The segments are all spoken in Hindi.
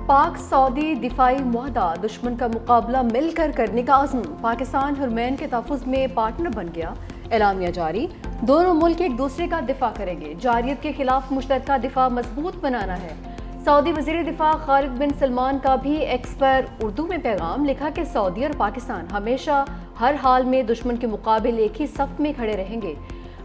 पाक सऊदी दिफाई मुआहदा, दुश्मन का मुकाबला मिलकर करने का अज़्म। पाकिस्तान हुरमैन के तहफ़्फ़ुज़ में पार्टनर बन गया, एलामिया जारी। दोनों मुल्क एक दूसरे का दिफा करेंगे। जारियत के खिलाफ मुश्तरका दिफा मजबूत बनाना है। सऊदी वज़ीर दिफा खालिद बिन सलमान का भी एक्स पर उर्दू में पैगाम लिखा कि सऊदी और पाकिस्तान हमेशा हर हाल में दुश्मन के मुकाबले एक ही सफ में खड़े रहेंगे।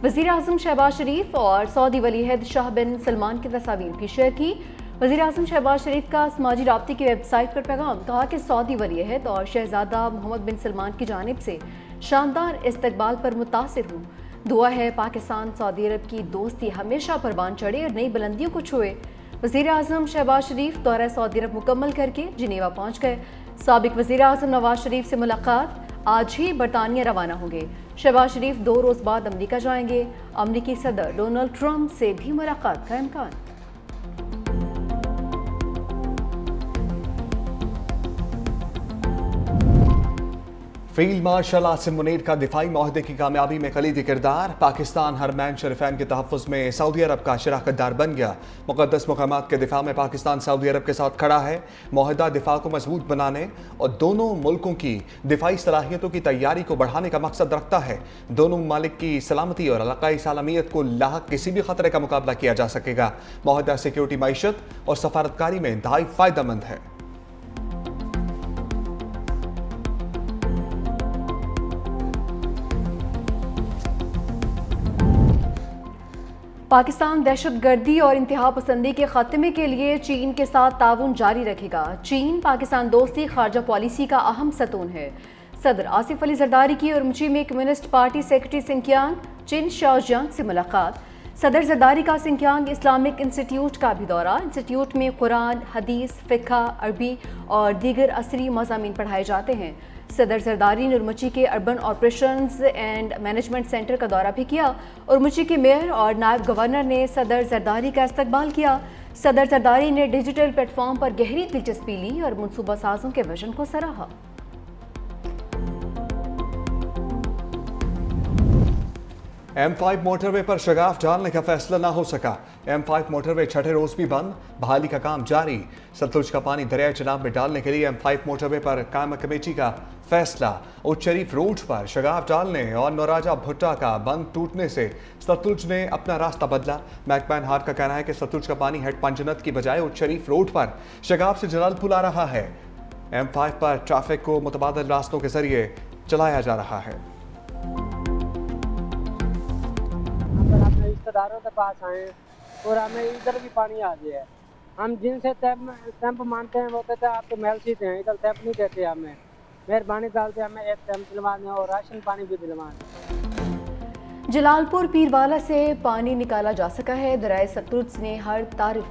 वज़ीर आज़म शहबाज शरीफ और सऊदी वलीअहद शाह बिन सलमान की तस्वीर भी शेयर की। वज़ीर आज़म शहबाज शरीफ का समाजी राब्ते की वेबसाइट पर पैगाम, कहा कि सऊदी वलीअहद और शहजादा मोहम्मद बिन सलमान की जानिब से शानदार इस्तकबाल पर मुतासिर हूँ। दुआ है पाकिस्तान सऊदी अरब की दोस्ती हमेशा परवान चढ़े और नई बुलंदियों को छुए। वज़ीर आज़म शहबाज शरीफ दौरा सऊदी अरब मुकम्मल करके जिनेवा पहुँच गए। साबिक वज़ीर आज़म नवाज शरीफ से मुलाकात, आज ही बरतानिया रवाना होंगे। शहबाज शरीफ 2 रोज़ बाद अमरीका जाएंगे। अमरीकी सदर डोनाल्ड ट्रंप से भी मुलाकात का इम्कान। फील्ड मार्शल आसिम मुनीर का दिफाई माहदे की कामयाबी में कलीदी किरदार। पाकिस्तान हरमैन शरीफैन के तहफ़्फ़ुज़ में सऊदी अरब का शराकत दार बन गया। मुक़द्दस मकामात के दिफा में पाकिस्तान सऊदी अरब के साथ खड़ा है। माहदा दिफा को मजबूत बनाने और दोनों मुल्कों की दिफाई सलाहियतों की तैयारी को बढ़ाने का मकसद रखता है। दोनों ममालिक की सलामती और इलाकाई सालमियत को लाहक किसी भी खतरे का मुकाबला किया जा सकेगा। माहदा सिक्योरिटी, मईशत और सफारतकारी में इंतहाई फ़ायदेमंद है। पाकिस्तान दहशतगर्दी और इंतहा पसंदी के खात्मे के लिए चीन के साथ ताउन जारी रखेगा। चीन पाकिस्तान दोस्ती खारजा पॉलिसी का अहम सतून है। सदर आसिफ अली जरदारी की उरमची में कम्युनिस्ट पार्टी सेक्रेटरी सिंकियांग चिन शाओजियांग से मुलाकात। सदर जरदारी का सिंकियांग इस्लामिक इंस्टीट्यूट का भी दौरा। इंस्टीट्यूट में कुरान, हदीस, फ़िक़्ह, अरबी और दीगर असरी मज़ामीन पढ़ाए जाते हैं। सदर जरदारी ने उरमची के urban operations and management centre का दौरा भी किया। उरमची के मेयर और नायब गवर्नर ने सदर जरदारी का इस्तकबाल किया। सदर जरदारी ने डिजिटल प्लेटफॉर्म पर गहरी दिलचस्पी ली और मनसूबा साजों के विजन को सराहा। M5 मोटरवे पर शगाफ डालने का फैसला ना हो सका। M5 मोटरवे छठे रोज भी बंद, बहाली का काम जारी। सतलुज का पानी दरियाए चनाब में डालने के लिए M5 मोटरवे पर कायम कमेटी का फैसला। उच्च शरीफ रोड पर शगाफ डालने और नौराजा भुट्टा का बंद टूटने से सतलुज ने अपना रास्ता बदला। मैकमैन हार्ट का कहना है कि सतलुज का पानी हेड पंजनत की बजाय उच्च शरीफ रोड पर शगाफ से जलालपुर आ रहा है। M5 पर ट्रैफिक को मुतबादल रास्तों के जरिए चलाया जा रहा है। रिश्तेदारों के पास आए और हमें इधर भी पानी आ गया है। हम जिनसे टैंप मानते हैं वो कहते हैं आप तो महल सीधे हैं, इधर टैंप नहीं देते। हमें मेहरबानी डालते हमें एक टैंप दिलवा दें और राशन पानी भी दिलवा दें। जलालपुर पीरवाला से पानी निकाला जा सका है। दरियाए सतलुज ने हर तारीफ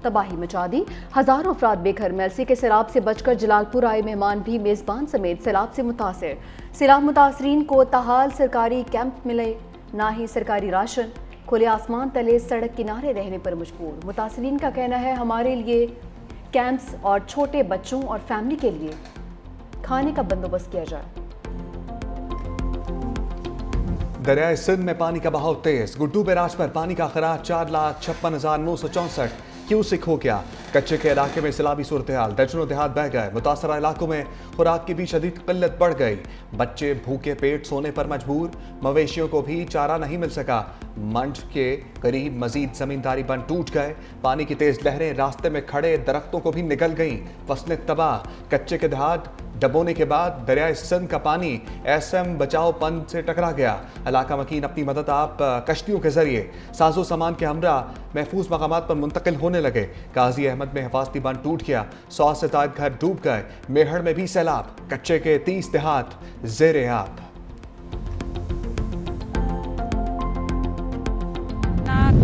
तबाही मचा दी। हजारों अफराद बेघर। मेलसी के सैलाब से बचकर जलालपुर आए मेहमान भी मेजबान समेत सैलाब से मुतासिर। सैलाब मुतासरीन को ताहाल सरकारी कैंप मिले, ना ही सरकारी राशन। खुले आसमान तले सड़क किनारे रहने पर मजबूर। मुतासरीन का कहना है हमारे लिए कैंप्स और छोटे बच्चों और फैमिली के लिए खाने का बंदोबस्त किया जाए। दरियाए सिंध में पानी का बहाव तेज। गुड्डू बैराज पर पानी का खराज 4,56,964 क्यूसिक हो गया। कच्चे के इलाके में सैलाबी सूरत हाल, दर्जनों देहात बह गए। मुतासरा इलाकों में खुराक की भी शदीद किल्लत बढ़ गई। बच्चे भूखे पेट सोने पर मजबूर। मवेशियों को भी चारा नहीं मिल सका। मंड के करीब मजीद जमींदारी बंद टूट गए। पानी की तेज लहरें रास्ते में खड़े दरख्तों को भी निगल गईं। फसलें तबाह। कच्चे के देहात डबोने के बाद दरियाए सिंध का पानी SM बचाओ पंद से टकरा गया। इलाका मकीन अपनी मदद आप कश्तियों के जरिए साजो सामान के हमरा महफूज मकामात पर मुंतकिल होने लगे। काजी अहमद में हिफाजती बंद टूट गया। 100 से ज्यादा घर डूब गए। मेहड़ में भी सैलाब। कच्चे के 30 देहात जेरे आब।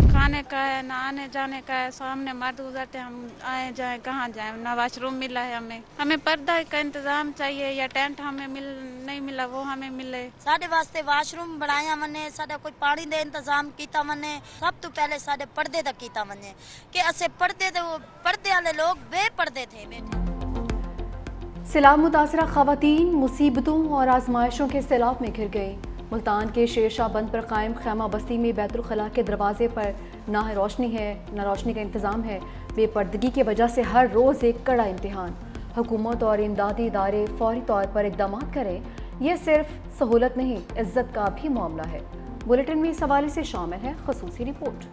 खाने का है ना आने जाने का है। सामने मर्द गुजरते, हम आए जाए कहाँ जाए, ना वाशरूम मिला है। हमें पर्दा का इंतजाम चाहिए या टेंट हमें नहीं मिला वो हमें मिले। साढ़े वास्ते वाशरूम बनाया मने, साढ़े कोई पानी दे इंतजाम किया मने। सब तो पहले साढ़े पर्दे तक किया मने कि असे पर्दे वाले लोग बेपर्दे थे बैठे। सैलाब मुतासरा खवातीन मुसीबतों और आजमाइशों के सैलाब में घिर गई। मुल्तान के शेरशाह बंद पर कायम खैमा बस्ती में बैतुल खला के दरवाजे पर ना रोशनी का इंतज़ाम है। बेपर्दगी की वजह से हर रोज़ एक कड़ा इम्तिहान। हुकूमत और इमदादी इदारे फौरी तौर पर इक़दाम करें। यह सिर्फ सहूलत नहीं, इज्जत का भी मामला है। बुलेटिन में इस हवाले से शामिल है ख़ुसूसी रिपोर्ट।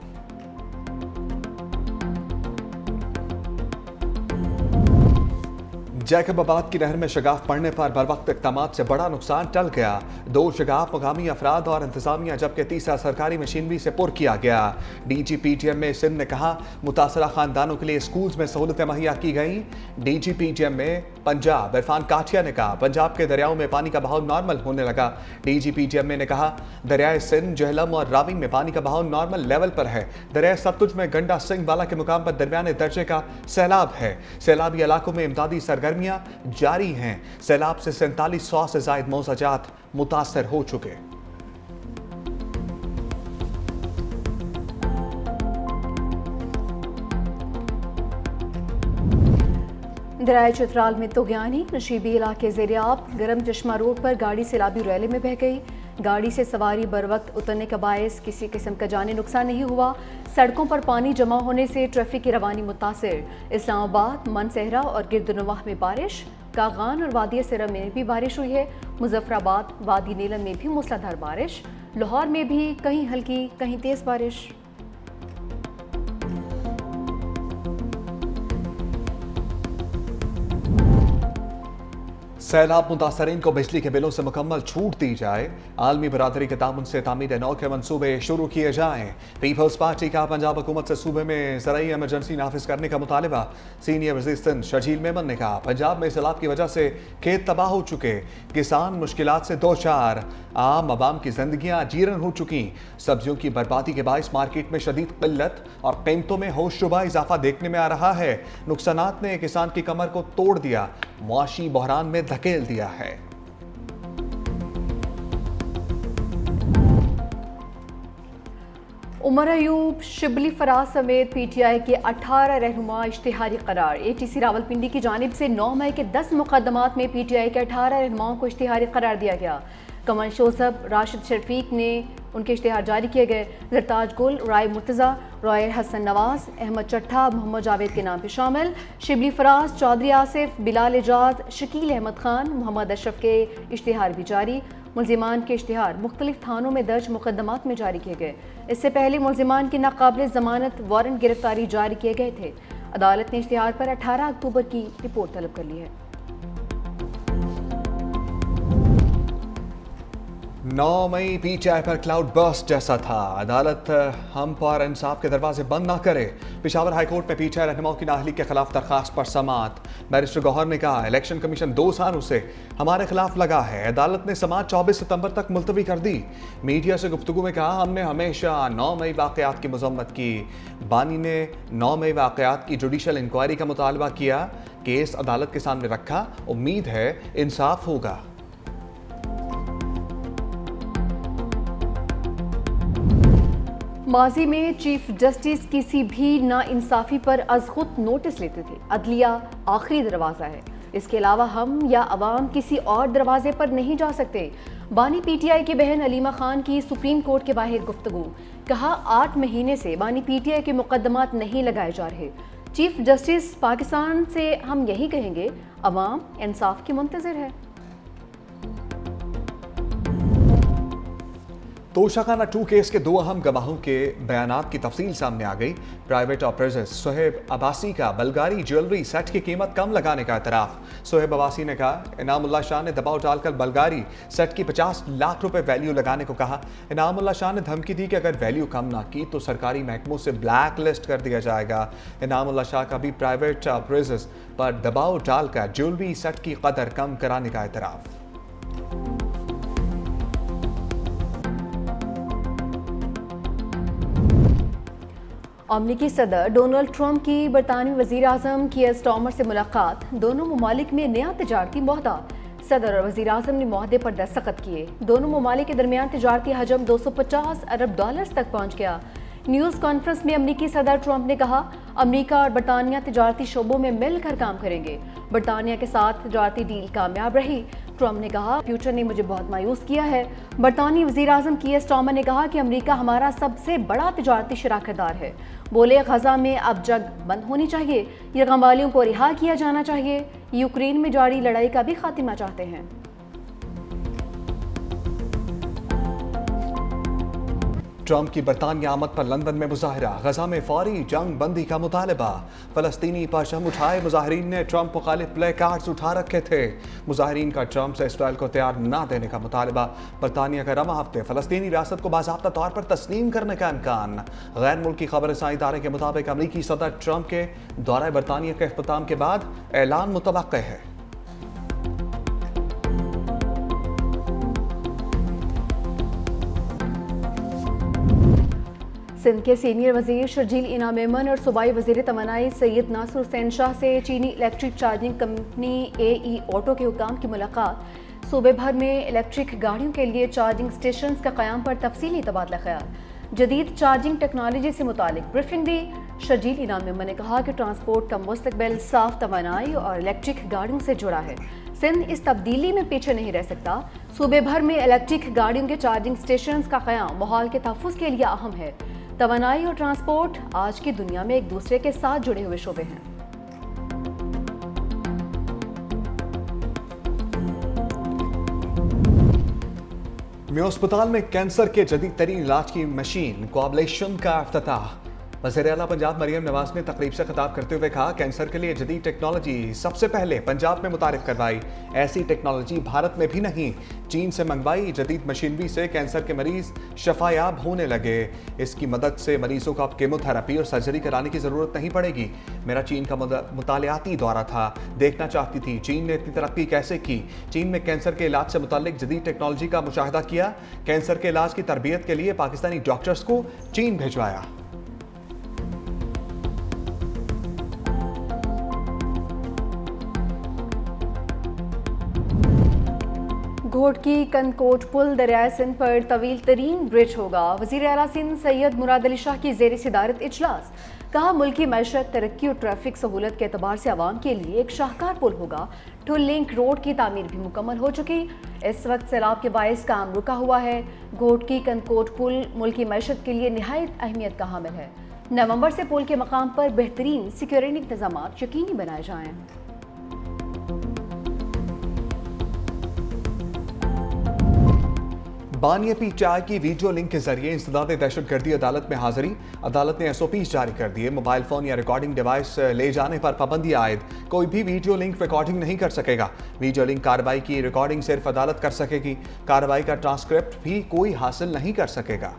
जैकबाबाद की नहर में शगाफ पड़ने पर बर वक्त इक़दामात से बड़ा नुकसान टल गया। 2 शगाफ मुकामी अफराद और इंतजामिया जबकि तीसरा सरकारी मशीनरी से पुर किया गया। DGPTM में सिंध ने कहा मुतासरा खानदानों के लिए स्कूल्स में सहूलतें मुहैया की गई। DGPTM में पंजाब इरफान काठिया ने कहा पंजाब के दरियाओं में पानी का बहाव नॉर्मल होने लगा। DGPTM ने कहा दरियाए सिंध, जहलम और रावी में पानी का बहाव नॉर्मल लेवल पर है। दरियाए सतलुज में गंडा सिंह वाला के मुकाम पर दरमियाने दर्जे का सैलाब है। सैलाबी इलाकों में इमदादी सरगर्मियां जारी हैं। सैलाब से 4700 से जायद मौजाजात मुतासर हो चुके। दरियाए चित्राल में तुगयानी, नशीबी इलाके ज़ेरियाब। गरम चश्मा रोड पर गाड़ी सैलाबी रैली में बह गई। गाड़ी से सवारी बर वक्त उतरने का बायस किसी किस्म का जानी नुकसान नहीं हुआ। सड़कों पर पानी जमा होने से ट्रैफिक की रवानी मुतासिर। इस्लामाबाद, मनसहरा और गिरदनवाह में बारिश। कागान और वादी सिरा में भी बारिश हुई है। मुजफ्फराबाद, वादी नीलम में भी मूसलाधार बारिश। लाहौर में भी कहीं हल्की कहीं तेज बारिश। सैलाब मुतासरीन को बिजली के बिलों से मुकम्मल छूट दी जाए। आलमी बरादरी के तामुन से तामीर नौ के मनसूबे शुरू किए जाएं। पीपल्स पार्टी का पंजाब हुकूमत से सूबे में ज़राई एमरजेंसी नाफिज करने का मुतालबा। सीनियर वज़ीर सिंध शर्जील मेमन ने कहा पंजाब में सैलाब की वजह से खेत तबाह हो चुके, किसान मुश्किलात से दो चार, आम आवाम की जिंदगियां जीरन हो चुकी। सब्जियों की बर्बादी के बायस मार्केट में शदीद किल्लत और कीमतों में होशरुबा इजाफा देखने में आ रहा है। नुकसानात ने किसान की कमर को तोड़ दिया, मुआशी बहरान में धकेल दिया है। उमर अयूब, शिबली फराज समेत PTI के 18 रहनुमा इश्तिहारी करार। ATC रावलपिंडी की जानिब से 9 मई के 10 मुकदमात में PTI के 18 रहनुमाओं को इश्तिहारी करार दिया गया। कमल शोजब, राशिद शफीक ने उनके इश्तिहार जारी किए गए। जरताज गुल, राय मुर्तज़ा, रॉयल हसन नवाज, अहमद चट्ठा, मोहम्मद जावेद के नाम पे शामिल। शिबली फराज, चौधरी आसिफ, बिलाल एजाज, शकील अहमद खान, मोहम्मद अशरफ के इश्तिहार भी जारी। मुल्जिमान के इश्तिहार मुख्तलिफ थानों में दर्ज मुकदमात में जारी किए गए। इससे पहले मुल्जिमान की नाकाबिल ज़मानत वारंट गिरफ्तारी जारी किए गए थे। अदालत ने इश्तिहार पर 18 अक्टूबर की रिपोर्ट तलब कर ली है। 9 मई PTI पर क्लाउड बर्स्ट जैसा था। अदालत हम पर इंसाफ के दरवाजे बंद ना करे। पेशावर हाईकोर्ट में PTI रहनुमाओं की नाअहली के खिलाफ दरखास्त पर समाअत। बैरिस्टर गौहर ने कहा इलेक्शन कमीशन 2 सालों से हमारे खिलाफ लगा है। अदालत ने समाअत 24 सितंबर तक मुलतवी कर दी। मीडिया से गुफ्तगू में कहा हमने हमेशा 9 मई वाकयात की मजम्मत की। बानी ने 9 मई वाकयात की जुडिशल इंक्वायरी का मुतालबा किया। केस अदालत के सामने रखा, उम्मीद है इंसाफ होगा। माजी में चीफ जस्टिस किसी भी नाइंसाफी पर अज खुद नोटिस लेते थे। अदलिया आखिरी दरवाज़ा है, इसके अलावा हम या अवाम किसी और दरवाजे पर नहीं जा सकते। बानी PTI की बहन अलीमा खान की सुप्रीम कोर्ट के बाहर गुफ्तगू। कहा 8 महीने से बानी PTI के मुकदमात नहीं लगाए जा रहे। चीफ जस्टिस पाकिस्तान से हम यही कहेंगे, अवाम इंसाफ की मुंतज़िर है। तोशाखाना 2 केस के 2 अहम गवाहों के बयानात की तफसील सामने आ गई। प्राइवेट ऑपरेटर सोहेब अब्बासी का बल्गारी ज्वेलरी सेट की कीमत कम लगाने का एतराफ़। सोहेब अब्बासी ने कहा इनामुल्लाह शाह ने दबाव डालकर बल्गारी सेट की 50 लाख रुपए वैल्यू लगाने को कहा। इनामुल्लाह शाह ने धमकी दी कि अगर वैल्यू कम ना की तो सरकारी महकमों से ब्लैक लिस्ट कर दिया जाएगा। इनामुल्लाह शाह का भी प्राइवेट ऑपरेटर्स पर दबाव डालकर ज्वेलरी सेट की कदर कम कराने का एतराफ़। अमरीकी सदर डोनाल्ड ट्रंप की बरतानवी वज़ीर आज़म कीयर स्टार्मर से मुलाकात। दोनों ममालिक में नया तिजारती मुआहदा। सदर और वज़ीर आज़म ने मुआहदे पर दस्तखत किए। दोनों ममालिक के दरमियान तिजारती हजम $250 अरब तक पहुँच गया। न्यूज़ कॉन्फ्रेंस में अमरीकी सदर ट्रंप ने कहा अमरीका और बरतानिया तिजारती शोबों में मिलकर काम करेंगे। बरतानिया के साथ तिजारती डील कामयाब रही। ट्रंप ने कहा, फ्यूचर ने मुझे बहुत मायूस किया है। बरतानी वज़ीर-ए-आज़म कीयर स्टारमर ने कहा कि अमेरिका हमारा सबसे बड़ा तिजारती शराकतदार है। बोले, गजा में अब जंग बंद होनी चाहिए, यरगम वालियों को रिहा किया जाना चाहिए। यूक्रेन में जारी लड़ाई का भी खात्मा चाहते हैं। ट्रंप की बरतानिया आमद पर लंदन में मुजाहरा, गजा में फौरी जंग बंदी का मुतालबा। फलस्तीनी परचम उठाए मुजाहरीन ने ट्रंप मुखालिफ प्ले कार्ड्स उठा रखे थे। मुजाहरीन का ट्रंप से इसराइल को तैयार न देने का मुतालबा। बरतानिया का रवा हफ्ते फलस्तीनी रियासत को बाज़ाब्ता तौर पर तस्लीम करने का इम्कान। गैर मुल्की खबरसां इदारे के मुताबिक अमरीकी सदर ट्रंप के दौरे बरतानिया के इख्तिताम के बाद ऐलान मुतवक्के है। सिंध के सीनियर वजीर शर्जील इना मेमन और सूबाई वजीर तवानाई सैयद नासिर हुसैन शाह से चीनी electric charging company AE auto के हुकाम की मुलाकात। सूबे भर में इलेक्ट्रिक गाड़ियों के लिए चार्जिंग स्टेशन का क़याम पर तफसीली तबादला ख्याल। जदीद चार्जिंग टेक्नोलॉजी से मुतालिक ब्रीफिंग दी। शर्जील इना मेमन ने कहा कि ट्रांसपोर्ट का मुस्तकबिल साफ तवानाई और इलेक्ट्रिक गाड़ियों से जुड़ा है। सिंध इस तब्दीली में पीछे नहीं रह सकता। सूबे भर में इलेक्ट्रिक गाड़ियों के चार्जिंग स्टेशन का क़याम माहौल के तहफ़्फ़ुज़ के लिए अहम है। तवानाई और ट्रांसपोर्ट आज की दुनिया में एक दूसरे के साथ जुड़े हुए शोबे हैं। में अस्पताल में कैंसर के जदीद तरीन इलाज की मशीन कोआबलेशन का इफ्तिताह। वज़ीर आला पंजाब मरियम नवाज ने तकरीब से खिताब करते हुए कहा, कैंसर के लिए जदीद टेक्नोलॉजी सबसे पहले पंजाब में मुतारिफ करवाई। ऐसी टेक्नोलॉजी भारत में भी नहीं, चीन से मंगवाई। जदीद मशीनरी से कैंसर के मरीज शफायाब होने लगे। इसकी मदद से मरीजों को अब कीमोथेरेपी और सर्जरी कराने की ज़रूरत नहीं पड़ेगी। मेरा चीन का मुतालियाती दौरा था, देखना चाहती थी चीन ने इतनी तरक्की कैसे की। चीन में कैंसर के इलाज से मुतालिक जदीद टेक्नोलॉजी का मुशाहिदा किया। कैंसर के इलाज की तरबियत के लिए पाकिस्तानी डॉक्टर्स को चीन भिजवाया। घोटकी कनकोट पुल दरियाए सिंध पर तवील तरीन ब्रिज होगा। वज़ीर आला सिंध सैयद मुराद अली शाह की ज़ेर सदारत इजलास। कहा, मुल्की मैशत, तरक्की और ट्रैफिक सहूलत के एतबार से आवाम के लिए एक शाहकार पुल होगा। ठुल लिंक रोड की तामीर भी मुकम्मल हो चुकी। इस वक्त सैलाब के बायस काम रुका हुआ है। घोटकी कनकोट पुल मुल्की मैशत के लिए निहायत अहमियत का हामिल है। नवंबर से पुल के मकाम पर बेहतरीन सिक्योरिटी इंतजाम यकीनी बनाए जाएँ। बानिया PTI की वीडियो लिंक के जरिए इंसदाद दहशतगर्दी अदालत में हाजिरी। अदालत ने SOPs जारी कर दिए। मोबाइल फोन या रिकॉर्डिंग डिवाइस ले जाने पर पाबंदी आयद। कोई भी वीडियो लिंक रिकॉर्डिंग नहीं कर सकेगा। वीडियो लिंक कार्रवाई की रिकॉर्डिंग सिर्फ अदालत कर सकेगी। कार्रवाई का ट्रांसक्रिप्ट भी कोई हासिल नहीं कर सकेगा।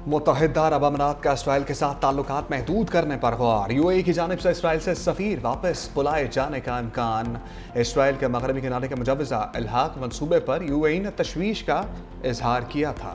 मुत्तहिदा अरब अमीरात का इसराइल के साथ ताल्लुकात महदूद करने पर गौर। UAE की जानिब से इसराइल से सफ़ीर वापस बुलाए जाने का इम्कान। इसराइल के मगरबी किनारे के मुजवज़ा इल्हाक मंसूबे पर UAE ने तशवीश का इजहार किया था।